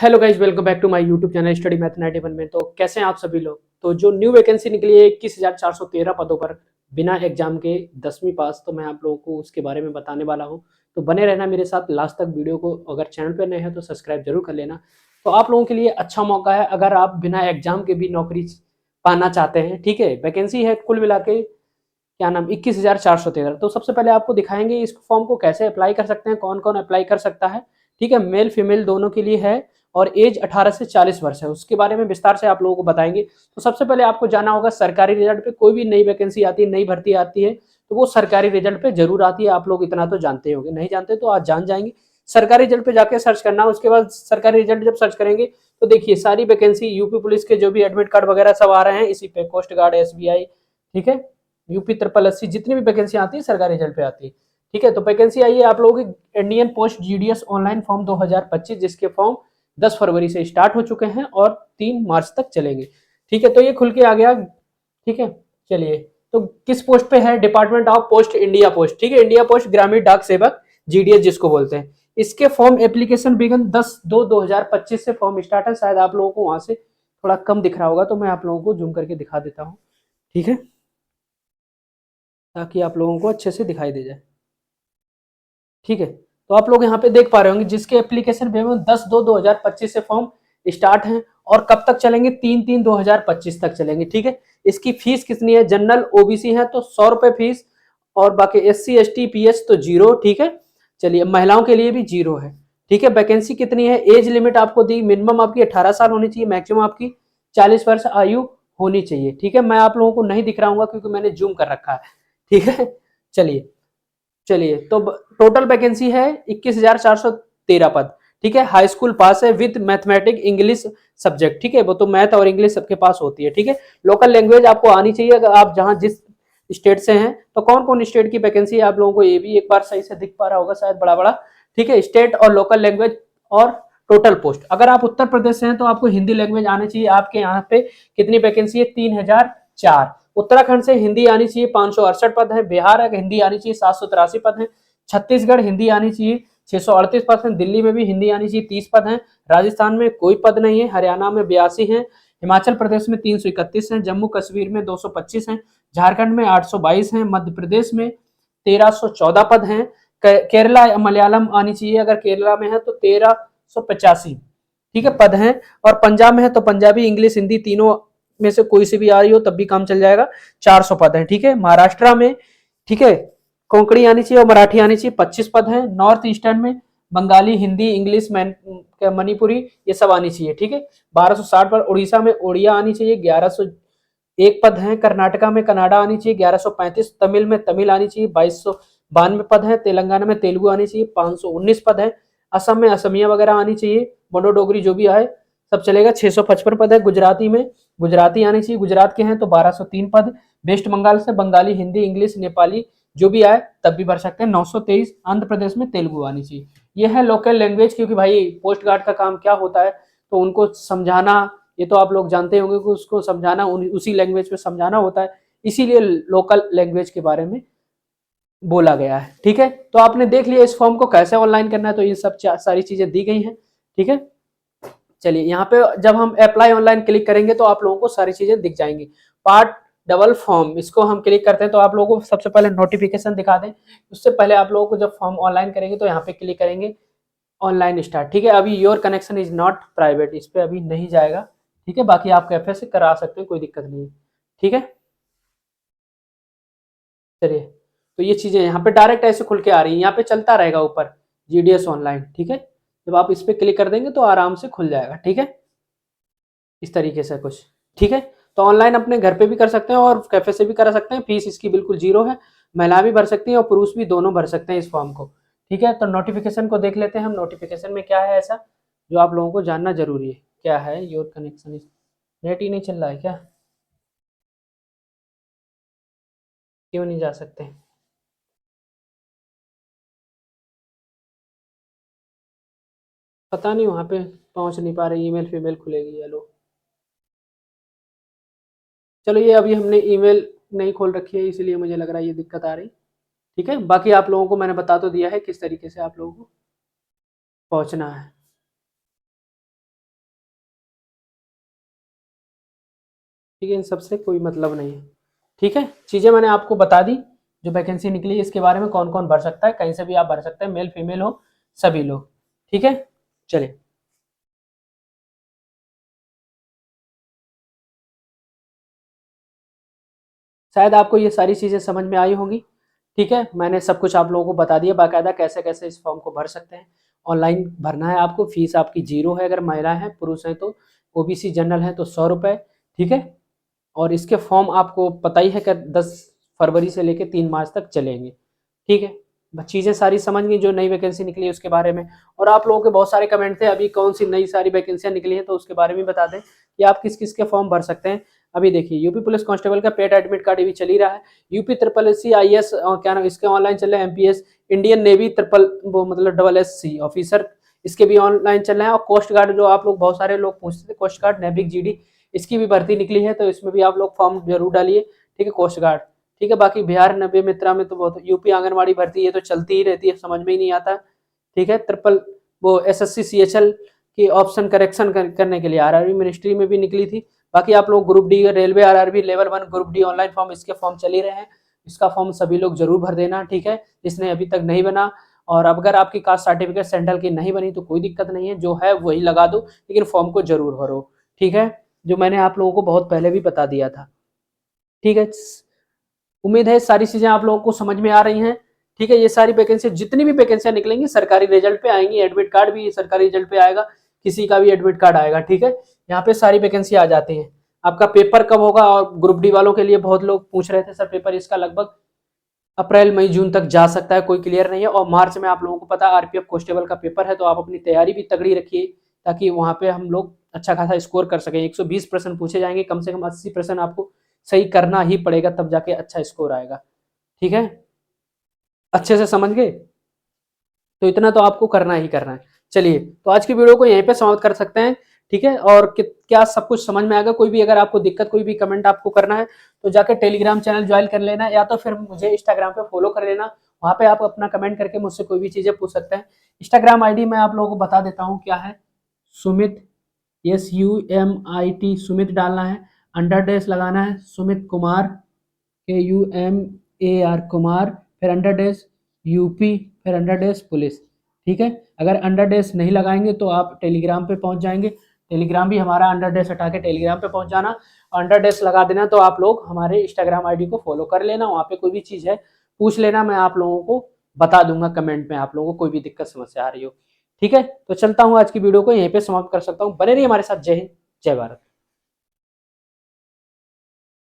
Hello guys, welcome back to my YouTube channel study math 91 में। तो कैसे हैं आप सभी लोग। तो जो न्यू वैकेंसी निकली है 21,413 पदों पर बिना एग्जाम के 10वीं पास, तो मैं आप लोगों को उसके बारे में बताने वाला हूं। तो बने रहना मेरे साथ लास्ट तक वीडियो को। अगर चैनल पर नए हैं तो सब्सक्राइब जरूर कर लेना। तो आप लोगों के लिए अच्छा मौका है अगर आप बिना एग्जाम के भी नौकरी पाना चाहते हैं। ठीक है, वैकेंसी है कुल मिला के क्या नाम 21,413। तो सबसे पहले आपको दिखाएंगे इस फॉर्म को कैसे अप्लाई कर सकते हैं, कौन कौन अप्लाई कर सकता है। ठीक है, मेल फीमेल दोनों के लिए है और एज 18 से 40 वर्ष है। उसके बारे में विस्तार से आप लोगों को बताएंगे। तो सबसे पहले आपको जाना होगा सरकारी रिजल्ट पे। कोई भी नई वैकेंसी आती है, नई भर्ती आती है, तो वो सरकारी रिजल्ट पे जरूर आती है। आप लोग इतना तो जानते होंगे, नहीं जानते तो आज जान जाएंगे। सरकारी रिजल्ट पे जाके सर्च करना। उसके बाद सरकारी रिजल्ट जब सर्च करेंगे तो देखिए सारी वैकेंसी यूपी पुलिस के जो भी एडमिट कार्ड वगैरह सब आ रहे हैं इसी पे, कोस्ट गार्ड, एसबीआई, ठीक है, यूपी 8088 जितनी भी वैकेंसी आती है सरकारी रिजल्ट पे आती है। ठीक है, तो वैकेंसी आई है आप लोगों की Indian post GDS online form 2025, जिसके फॉर्म 10 फरवरी से स्टार्ट हो चुके हैं और 3 मार्च तक चलेंगे। ठीक है, तो ये खुल के आ गया। ठीक है, चलिए। तो किस पोस्ट पे है? Department of post, India post. ठीक है, इंडिया पोस्ट ग्रामीण डाक सेवक, जीडीएस जिसको बोलते हैं। इसके फॉर्म एप्लीकेशन बिगन 10/2/2025 से फॉर्म स्टार्ट है। शायद आप लोगों को वहां से थोड़ा कम दिख रहा होगा, तो मैं आप लोगों को जूम करके दिखा देता हूँ। ठीक है, ताकि आप लोगों को अच्छे से दिखाई दे जाए। ठीक है, तो आप लोग यहाँ पे देख पा रहे होंगे जिसके एप्लीकेशन में 10/2/2025 से फॉर्म स्टार्ट हैं और कब तक चलेंगे? 3/3/2025 तक चलेंगे। ठीक है, इसकी फीस कितनी है? जनरल ओबीसी है तो 100 रुपए फीस, और बाकी एससी एसटी पीएच तो जीरो। ठीक है, चलिए, महिलाओं के लिए भी जीरो है। ठीक है, वैकेंसी कितनी है? एज लिमिट आपको दी, मिनिमम आपकी 18 साल होनी चाहिए, मैक्सिमम आपकी 40 वर्ष आयु होनी चाहिए। ठीक है, मैं आप लोगों को नहीं दिख रहा हूँ क्योंकि मैंने जूम कर रखा है। ठीक है, चलिए चलिए। तो टोटल वैकेंसी है 21,413 पद। ठीक है, हाई स्कूल पास है विद मैथमेटिक इंग्लिश सब्जेक्ट। ठीक है, वो तो मैथ और इंग्लिश सबके पास होती है। ठीक है, लोकल लैंग्वेज आपको आनी चाहिए अगर आप जहां जिस स्टेट से हैं। तो कौन कौन स्टेट की वैकेंसी है आप लोगों को ये भी एक बार सही से दिख पा रहा होगा शायद, बड़ा बड़ा। ठीक है, स्टेट और लोकल लैंग्वेज और टोटल पोस्ट। अगर आप उत्तर प्रदेश से हैं तो आपको हिंदी लैंग्वेज आनी चाहिए। आपके यहाँ पे कितनी वैकेंसी है? 3,004। उत्तराखंड से हिंदी आनी चाहिए, 568 पद है। बिहार हिंदी आनी चाहिए, 783 पद है। छत्तीसगढ़ हिंदी आनी चाहिए, 638 पद है। दिल्ली में भी हिंदी आनी चाहिए, 30 पद है। राजस्थान में कोई पद नहीं है। हरियाणा में 82 है। हिमाचल प्रदेश में 331 है। जम्मू कश्मीर में 225 है। झारखंड में 822 है। मध्य प्रदेश में 1314 पद हैं। केरला मलयालम आनी चाहिए, अगर केरला में है तो 1385, ठीक है, पद हैं। और पंजाब में है तो पंजाबी, इंग्लिश, हिंदी तीनों में से कोई सी भी आ रही हो तब भी काम चल जाएगा, 400 पद हैं। ठीक है, महाराष्ट्र में, ठीक है, कोंकणी आनी चाहिए और मराठी आनी चाहिए, 25 पद हैं। नॉर्थ ईस्टर्न में बंगाली, हिंदी, इंग्लिश, मणिपुरी ये सब आनी चाहिए। ठीक है, 1260 पर। उड़ीसा में उड़िया आनी चाहिए, 1101 पद हैं। कर्नाटका में कनाडा आनी चाहिए, 1135। तमिल में तमिल आनी चाहिए, 2292 पद है। तेलंगाना में तेलुगु आनी चाहिए, 519 पद है। असम में असमिया वगैरह आनी चाहिए, बोडो डोगरी जो भी आए सब चलेगा, 655 पद है। गुजराती में गुजराती आनी चाहिए, गुजरात के हैं तो 1203 पद। वेस्ट बंगाल से बंगाली, हिंदी, इंग्लिश, नेपाली जो भी आए तब भी भर सकते हैं, 923। आंध्र प्रदेश में तेलुगु आनी चाहिए। यह है लोकल लैंग्वेज, क्योंकि भाई पोस्ट गार्ड का काम क्या होता है तो उनको समझाना, ये तो आप लोग जानते होंगे कि उसको समझाना उसी लैंग्वेज में समझाना होता है, इसीलिए लोकल लैंग्वेज के बारे में बोला गया है। ठीक है, तो आपने देख लिया इस फॉर्म को कैसे ऑनलाइन करना है, तो ये सब सारी चीजें दी गई हैं। ठीक है, चलिए, यहाँ पे जब हम अप्लाई ऑनलाइन क्लिक करेंगे तो आप लोगों को सारी चीजें दिख जाएंगी। पार्ट डबल फॉर्म, इसको हम क्लिक करते हैं तो आप लोगों को सबसे पहले नोटिफिकेशन दिखा दें। उससे पहले आप लोगों को जब फॉर्म ऑनलाइन करेंगे तो यहाँ पे क्लिक करेंगे ऑनलाइन स्टार्ट। ठीक है, अभी your connection is not private, इस पर अभी नहीं जाएगा। ठीक है, बाकी आप कैफे से करा सकते हैं, कोई दिक्कत नहीं है। ठीक है, चलिए, तो ये चीजें यहाँ पे डायरेक्ट ऐसे खुल के आ रही है, यहाँ पे चलता रहेगा ऊपर जीडीएस ऑनलाइन। ठीक है, जब आप इस पे क्लिक कर देंगे तो आराम से खुल जाएगा। ठीक है, इस तरीके से कुछ। ठीक है, तो ऑनलाइन अपने घर पे भी कर सकते हैं और कैफे से भी करा सकते हैं। फीस इसकी बिल्कुल जीरो है। महिला भी भर सकती हैं और पुरुष भी, दोनों भर सकते हैं इस फॉर्म को। ठीक है, तो नोटिफिकेशन को देख लेते हैं हम। नोटिफिकेशन में क्या है ऐसा जो आप लोगों को जानना जरूरी है? क्या है? योर कनेक्शन इज, नेट ही नहीं चल रहा है क्या? क्यों नहीं जा सकते? पता नहीं, वहां पे पहुंच नहीं पा रहे। ईमेल फीमेल खुलेगी, हेलो। चलो, ये अभी हमने ईमेल नहीं खोल रखी है इसलिए मुझे लग रहा है ये दिक्कत आ रही। ठीक है, बाकी आप लोगों को मैंने बता तो दिया है किस तरीके से आप लोगों को पहुंचना है। ठीक है, इन सबसे कोई मतलब नहीं है। ठीक है, चीज़ें मैंने आपको बता दी, जो वैकेंसी निकली है इसके बारे में, कौन कौन भर सकता है, कहीं से भी आप भर सकते हैं, मेल फीमेल हो सभी लोग। ठीक है, चलिए। शायद आपको ये सारी चीज़ें समझ में आई होंगी। ठीक है, मैंने सब कुछ आप लोगों को बता दिया बाकायदा, कैसे कैसे इस फॉर्म को भर सकते हैं। ऑनलाइन भरना है आपको, फीस आपकी 0 है, अगर महिला है, पुरुष है तो, ओबीसी जनरल है तो 100 रुपये। ठीक है, और इसके फॉर्म आपको पता ही है कि 10 फरवरी से लेकर 3 मार्च तक चलेंगे। ठीक है, चीज़ें सारी समझ गई जो नई वैकेंसी निकली है उसके बारे में। और आप लोगों के बहुत सारे कमेंट थे अभी कौन सी नई सारी वैकेंसियां निकली हैं, तो उसके बारे में बता दें कि आप किस किस के फॉर्म भर सकते हैं। अभी देखिए, यूपी पुलिस कांस्टेबल का पेड एडमिट कार्ड भी चल ही रहा है। UP triple S C I S, क्या नाम, इसके ऑनलाइन चल रहे हैं। एमपीएस, इंडियन नेवी ट्रिपल, वो मतलब डबल एस सी ऑफिसर, इसके भी ऑनलाइन चल रहे हैं। और कोस्ट गार्ड, जो आप लोग बहुत सारे लोग पूछते थे, कोस्ट गार्ड नेविक जीडी, इसकी भी भर्ती निकली है, तो इसमें भी आप लोग फॉर्म जरूर डालिए। ठीक है, कोस्ट गार्ड। ठीक है, बाकी बिहार नव्य मित्रा में तो बहुत, यूपी आंगनबाड़ी भर्ती ये तो चलती ही रहती है, समझ में ही नहीं आता। ठीक है, ट्रिपल वो एसएससी सीएचएल की ऑप्शन करेक्शन करने के लिए आरआरबी मिनिस्ट्री में भी निकली थी। बाकी आप लोग group D, railway RRB level 1 group D online form, इसके फॉर्म चल ही रहे हैं। इसका फॉर्म सभी लोग जरूर भर देना। ठीक है, जिसने अभी तक नहीं बना, और अगर आपकी कास्ट सर्टिफिकेट सेंट्रल की नहीं बनी तो कोई दिक्कत नहीं है, जो है वही लगा दो, लेकिन फॉर्म को जरूर भरो। ठीक है, जो मैंने आप लोगों को बहुत पहले भी बता दिया था। ठीक है, उम्मीद है सारी चीजें आप लोगों को समझ में आ रही हैं। ठीक है, ये सारी वैकेंसी, जितनी भी वैकेंसियां निकलेंगी सरकारी रिजल्ट पे आएंगी, एडमिट कार्ड भी सरकारी रिजल्ट पे आएगा, किसी का भी एडमिट कार्ड आएगा। ठीक है, यहाँ पे सारी वैकेंसी आ जाती है। आपका पेपर कब होगा, और ग्रुप डी वालों के लिए बहुत लोग पूछ रहे थे सर पेपर इसका लगभग अप्रैल मई जून तक जा सकता है, कोई क्लियर नहीं है। और मार्च में आप लोगों को पता है आरपीएफ कांस्टेबल का पेपर है, तो आप अपनी तैयारी भी तगड़ी रखिए, ताकि वहां पे हम लोग अच्छा खासा स्कोर कर सकें। 120 प्रश्न पूछे जाएंगे, कम से कम 80 प्रश्न आपको सही करना ही पड़ेगा, तब जाके अच्छा स्कोर आएगा। ठीक है, अच्छे से समझ गए, तो इतना तो आपको करना ही करना है। चलिए, तो आज की वीडियो को यहीं पे समाप्त कर सकते हैं। ठीक है, और क्या सब कुछ समझ में आएगा। कोई भी अगर आपको दिक्कत, कोई भी कमेंट आपको करना है, तो जाकर टेलीग्राम चैनल ज्वाइन कर लेना, या तो फिर मुझे इंस्टाग्राम पे फॉलो कर लेना। वहां पे आप अपना कमेंट करके मुझसे कोई भी चीजें पूछ सकते हैं। इंस्टाग्राम आईडी मैं आप लोगों को बता देता हूँ क्या है। सुमित, SUMIT सुमित डालना है, अंडर डेस लगाना है, सुमित कुमार, KUMAR कुमार, फिर अंडर डेस यूपी, फिर अंडर डेस पुलिस। ठीक है, अगर अंडर डेस नहीं लगाएंगे तो आप टेलीग्राम पे पहुंच जाएंगे। टेलीग्राम भी हमारा अंडर डेस हटा के टेलीग्राम पे पहुंच जाना, अंडर डेस लगा देना, तो आप लोग हमारे इंस्टाग्राम आईडी को फॉलो कर लेना। वहाँ पे कोई भी चीज़ है पूछ लेना, मैं आप लोगों को बता दूंगा कमेंट में, आप लोगों को कोई भी दिक्कत समस्या आ रही हो। ठीक है, तो चलता हूँ, आज की वीडियो को यहीं पे समाप्त कर सकता हूँ। बने रहिए हमारे साथ। जय हिंद, जय भारत।